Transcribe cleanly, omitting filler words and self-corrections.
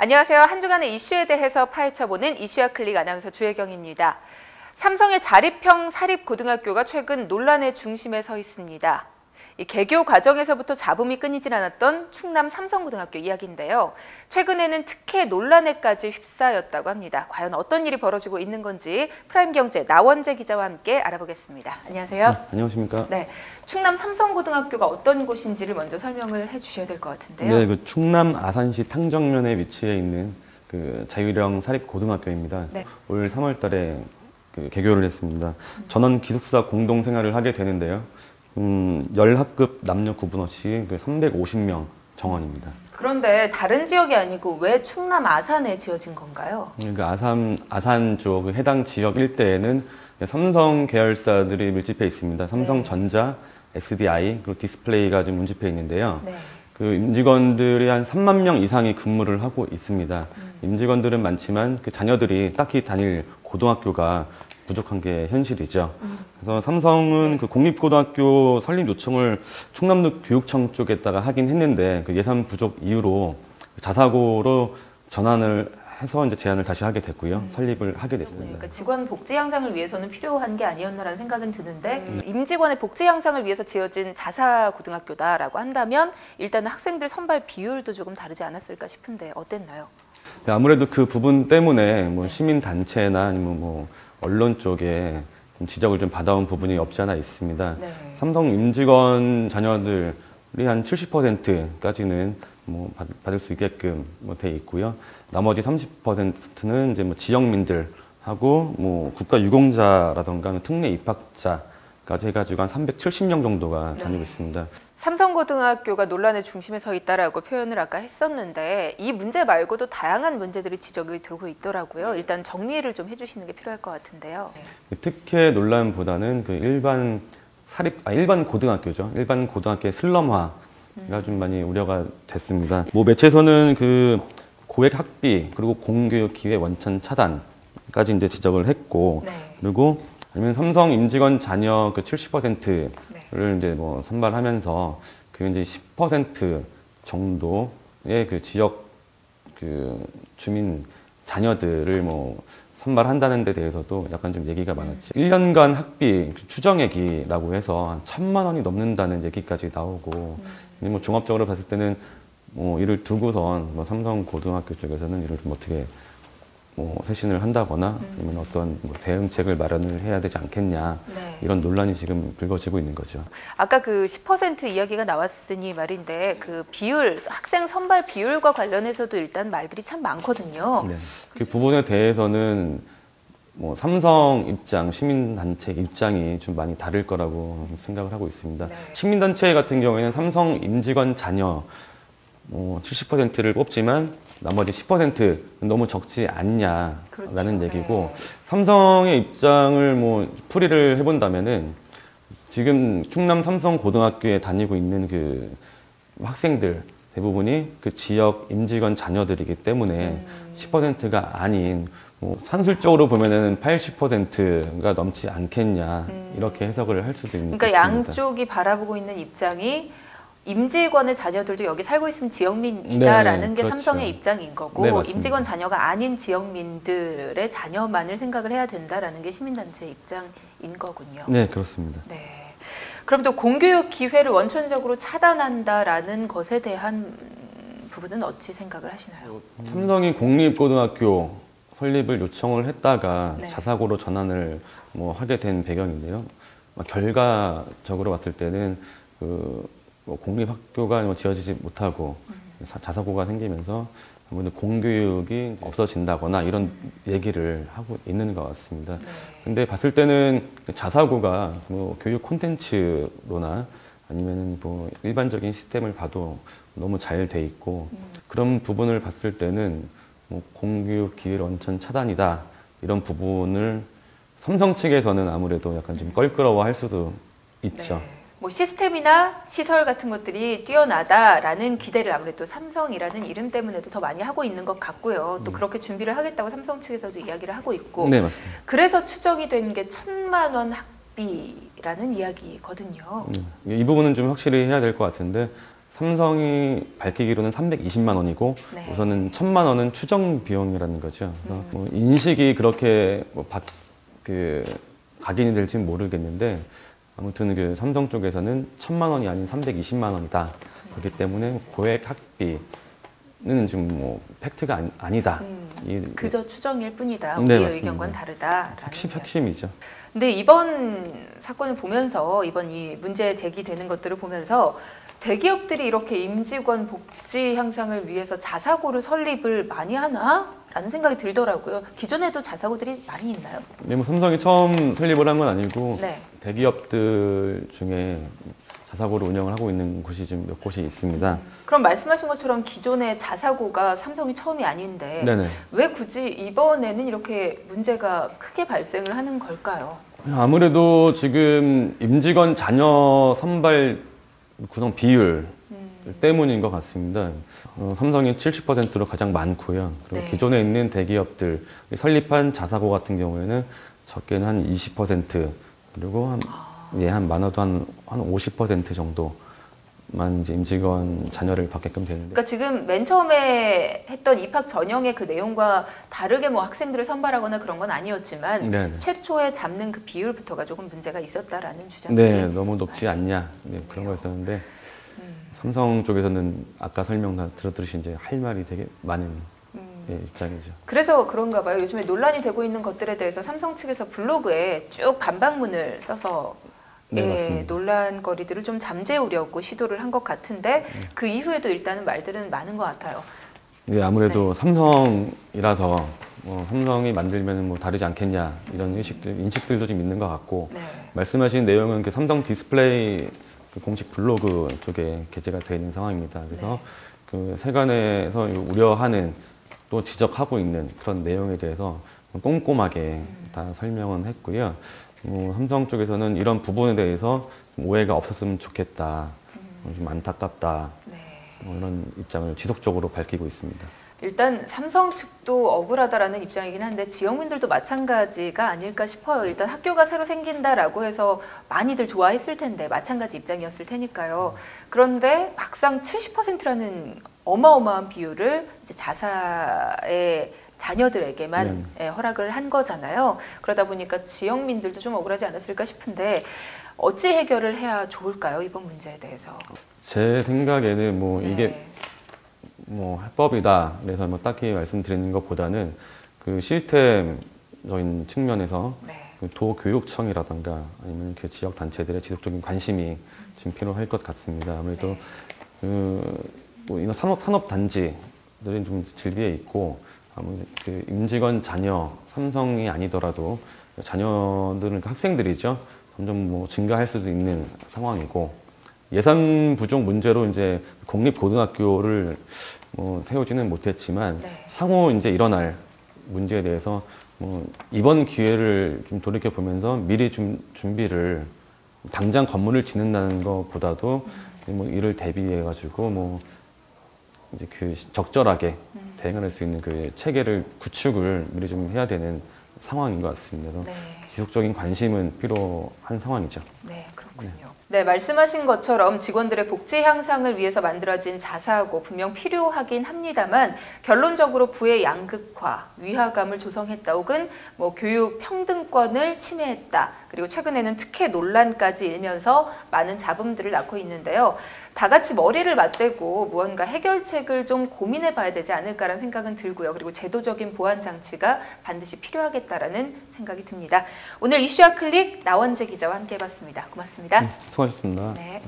안녕하세요. 한 주간의 이슈에 대해서 파헤쳐보는 이슈와 클릭 아나운서 주혜경입니다. 삼성의 자립형 사립고등학교가 최근 논란의 중심에 서 있습니다. 이 개교 과정에서부터 잡음이 끊이질 않았던 충남 삼성고등학교 이야기인데요. 최근에는 특혜 논란에까지 휩싸였다고 합니다. 과연 어떤 일이 벌어지고 있는 건지 프라임경제 나원재 기자와 함께 알아보겠습니다. 안녕하세요. 네, 안녕하십니까. 네, 충남 삼성고등학교가 어떤 곳인지를 먼저 설명을 해주셔야 될 것 같은데요. 네, 그 충남 아산시 탕정면에 위치해 있는 그 자율형 사립고등학교입니다. 네. 올 3월달에 개교를 했습니다. 전원 기숙사 공동 생활을 하게 되는데요. 10학급 남녀 구분 없이 350명 정원입니다. 그런데 다른 지역이 아니고 왜 충남 아산에 지어진 건가요? 그 아산 쪽 해당 지역 일대에는 삼성 계열사들이 밀집해 있습니다. 삼성전자, SDI, 그리고 디스플레이가 좀 밀집해 있는데요. 네. 그 임직원들이 한 3만 명 이상이 근무를 하고 있습니다. 임직원들은 많지만 그 자녀들이 딱히 다닐 고등학교가 부족한 게 현실이죠. 그래서 삼성은 그 공립고등학교 설립 요청을 충남도 교육청 쪽에다가 하긴 했는데 그 예산 부족 이유로 자사고로 전환을 해서 이제 제안을 다시 하게 됐고요. 설립을 하게 됐습니다. 그러니까 직원 복지 향상을 위해서는 필요한 게 아니었나라는 생각은 드는데 임직원의 복지 향상을 위해서 지어진 자사고등학교다라고 한다면 일단은 학생들 선발 비율도 조금 다르지 않았을까 싶은데 어땠나요? 아무래도 그 부분 때문에 뭐 시민단체나 아니면 뭐 언론 쪽에 지적을 좀 받아온 부분이 없지 않아 있습니다. 네. 삼성 임직원 자녀들이 한 70%까지는 뭐 받을 수 있게끔 뭐 돼 있고요. 나머지 30%는 이제 뭐 지역민들하고 뭐 국가 유공자라던가 특례 입학자까지 해가지고 한 370명 정도가 다니고 있습니다. 삼성고등학교가 논란의 중심에 서 있다라고 표현을 아까 했었는데 이 문제 말고도 다양한 문제들이 지적이 되고 있더라고요. 일단 정리를 좀 해주시는 게 필요할 것 같은데요. 특혜 논란보다는 그 일반 고등학교죠. 일반 고등학교의 슬럼화가 좀 많이 우려가 됐습니다. 뭐 매체에서는 그 고액 학비 그리고 공교육 기회 원천 차단까지 이제 지적을 했고, 그리고 아니면 삼성 임직원 자녀 그 70%를 이제 뭐 선발하면서 그 이제 10% 정도의 그 지역 그 주민 자녀들을 뭐 선발한다는 데 대해서도 약간 좀 얘기가 많았지. 1년간 학비 추정액이라고 해서 한 1,000만 원이 넘는다는 얘기까지 나오고, 뭐 종합적으로 봤을 때는 뭐 이를 두고선 뭐 삼성 고등학교 쪽에서는 이를 좀 어떻게 뭐 쇄신을 한다거나 아니면 어떤 뭐 대응책을 마련을 해야 되지 않겠냐, 이런 논란이 지금 불거지고 있는 거죠. 아까 그 10% 이야기가 나왔으니 말인데 그 비율, 학생 선발 비율과 관련해서도 일단 말들이 참 많거든요. 네. 그 부분에 대해서는 뭐 삼성 입장, 시민단체 입장이 좀 많이 다를 거라고 생각을 하고 있습니다. 시민단체 같은 경우에는 삼성 임직원 자녀 70%를 뽑지만 나머지 10%는 너무 적지 않냐라는 얘기고, 삼성의 입장을 뭐 풀이를 해본다면은 지금 충남 삼성 고등학교에 다니고 있는 그 학생들 대부분이 그 지역 임직원 자녀들이기 때문에 10%가 아닌 뭐 산술적으로 보면은 80%가 넘지 않겠냐, 이렇게 해석을 할 수도 있는. 그러니까 양쪽이 바라보고 있는 입장이 임직원의 자녀들도 여기 살고 있으면 지역민이다라는 게 삼성의 입장인 거고, 임직원 자녀가 아닌 지역민들의 자녀만을 생각을 해야 된다라는 게 시민단체의 입장인 거군요. 네, 그렇습니다. 네. 그럼 또 공교육 기회를 원천적으로 차단한다라는 것에 대한 부분은 어찌 생각을 하시나요? 삼성이 공립고등학교 설립을 요청을 했다가 자사고로 전환을 뭐 하게 된 배경인데요. 결과적으로 봤을 때는 뭐 공립학교가 뭐 지어지지 못하고 자사고가 생기면서 아무래도 공교육이 없어진다거나 이런 얘기를 하고 있는 것 같습니다. 근데 봤을 때는 자사고가 뭐 교육 콘텐츠로나 아니면은 뭐 일반적인 시스템을 봐도 너무 잘 돼 있고, 그런 부분을 봤을 때는 뭐 공교육 기회 원천 차단이다, 이런 부분을 삼성 측에서는 아무래도 약간 좀 껄끄러워할 수도 있죠. 뭐 시스템이나 시설 같은 것들이 뛰어나다라는 기대를 아무래도 삼성이라는 이름 때문에도 더 많이 하고 있는 것 같고요. 또 그렇게 준비를 하겠다고 삼성 측에서도 이야기를 하고 있고, 네, 맞습니다. 그래서 추정이 된 게 1,000만 원 학비라는 이야기거든요. 이 부분은 좀 확실히 해야 될 것 같은데, 삼성이 밝히기로는 320만 원이고 네. 우선은 1,000만 원은 추정 비용이라는 거죠. 그래서 뭐 인식이 그렇게 각인이 될지는 모르겠는데 아무튼 그 삼성 쪽에서는 1,000만 원이 아닌 320만 원이다. 그렇기 때문에 고액 학비는 지금 뭐 팩트가 아니다. 그저 추정일 뿐이다. 네, 우리의 맞습니다. 의견과는 다르다. 핵심이죠. 근데 이번 사건을 보면서 이번 이 문제 제기되는 것들을 보면서 대기업들이 이렇게 임직원 복지 향상을 위해서 자사고를 설립을 많이 하나? 라는 생각이 들더라고요. 기존에도 자사고들이 많이 있나요? 네, 뭐 삼성이 처음 설립을 한 건 아니고 네. 대기업들 중에 자사고를 운영을 하고 있는 곳이 좀 몇 곳이 있습니다. 그럼 말씀하신 것처럼 기존의 자사고가 삼성이 처음이 아닌데 네네. 왜 굳이 이번에는 이렇게 문제가 크게 발생을 하는 걸까요? 아무래도 지금 임직원 자녀 선발 구성 비율 때문인 것 같습니다. 삼성이 70%로 가장 많고요. 그리고 네. 기존에 있는 대기업들 설립한 자사고 같은 경우에는 적게는 한 20% 그리고 한 많아도 한 50% 정도만 이제 임직원 자녀를 받게끔 되는데. 그러니까 지금 맨 처음에 했던 입학 전형의 그 내용과 다르게 뭐 학생들을 선발하거나 그런 건 아니었지만 네네. 최초에 잡는 그 비율부터가 조금 문제가 있었다라는 주장이 네, 너무 높지 않냐 그런 거였었는데 삼성 쪽에서는 아까 설명 다 들었듯이 이제 할 말이 되게 많은 입장이죠. 그래서 그런가 봐요. 요즘에 논란이 되고 있는 것들에 대해서 삼성 측에서 블로그에 쭉 반박문을 써서 네, 맞습니다. 논란거리들을 좀 잠재우려고 시도를 한 것 같은데 그 이후에도 일단은 말들은 많은 것 같아요. 네, 아무래도 삼성이라서 삼성이 만들면 뭐 다르지 않겠냐 이런 인식들도 좀 있는 것 같고 네. 말씀하신 내용은 그 삼성 디스플레이 그 공식 블로그 쪽에 게재가 되어 있는 상황입니다. 그래서 그 세간에서 우려하는 또 지적하고 있는 그런 내용에 대해서 꼼꼼하게 다 설명은 했고요. 삼성 쪽에서는 이런 부분에 대해서 오해가 없었으면 좋겠다, 좀 안타깝다 이런 입장을 지속적으로 밝히고 있습니다. 일단 삼성 측도 억울하다라는 입장이긴 한데 지역민들도 마찬가지가 아닐까 싶어요. 일단 학교가 새로 생긴다라고 해서 많이들 좋아했을 텐데 마찬가지 입장이었을 테니까요. 그런데 막상 70%라는 어마어마한 비율을 이제 자사의 자녀들에게만 허락을 한 거잖아요. 그러다 보니까 지역민들도 좀 억울하지 않았을까 싶은데 어찌 해결을 해야 좋을까요? 이번 문제에 대해서. 제 생각에는 뭐 이게 합법이다. 그래서 뭐 딱히 말씀드리는 것보다는 그 시스템적인 측면에서 그 도교육청이라든가 아니면 그 지역 단체들의 지속적인 관심이 좀 필요할 것 같습니다. 아무래도 뭐 이런 산업 단지들은 좀 질비해 있고 아무래도 그 임직원 자녀 삼성이 아니더라도 자녀들은 학생들이죠. 점점 뭐 증가할 수도 있는 상황이고 예산 부족 문제로 이제 공립 고등학교를 세우지는 못했지만 향후 이제 일어날 문제에 대해서 이번 기회를 좀 돌이켜 보면서 미리 좀 준비를 당장 건물을 짓는다는 것보다도 이를 대비해 가지고 이제 그 적절하게 대응할 수 있는 그 체계를 구축을 미리 좀 해야 되는 상황인 것 같습니다. 그래서 지속적인 관심은 필요한 상황이죠. 네, 그렇군요. 네, 말씀하신 것처럼 직원들의 복지 향상을 위해서 만들어진 자사고 분명 필요하긴 합니다만 결론적으로 부의 양극화, 위화감을 조성했다 혹은 교육 평등권을 침해했다. 그리고 최근에는 특혜 논란까지 일면서 많은 잡음들을 낳고 있는데요. 다 같이 머리를 맞대고 무언가 해결책을 좀 고민해 봐야 되지 않을까라는 생각은 들고요. 그리고 제도적인 보완 장치가 반드시 필요하겠다라는 생각이 듭니다. 오늘 이슈와 클릭 나원재 기자와 함께 해봤습니다. 고맙습니다. 수고하셨습니다. 네.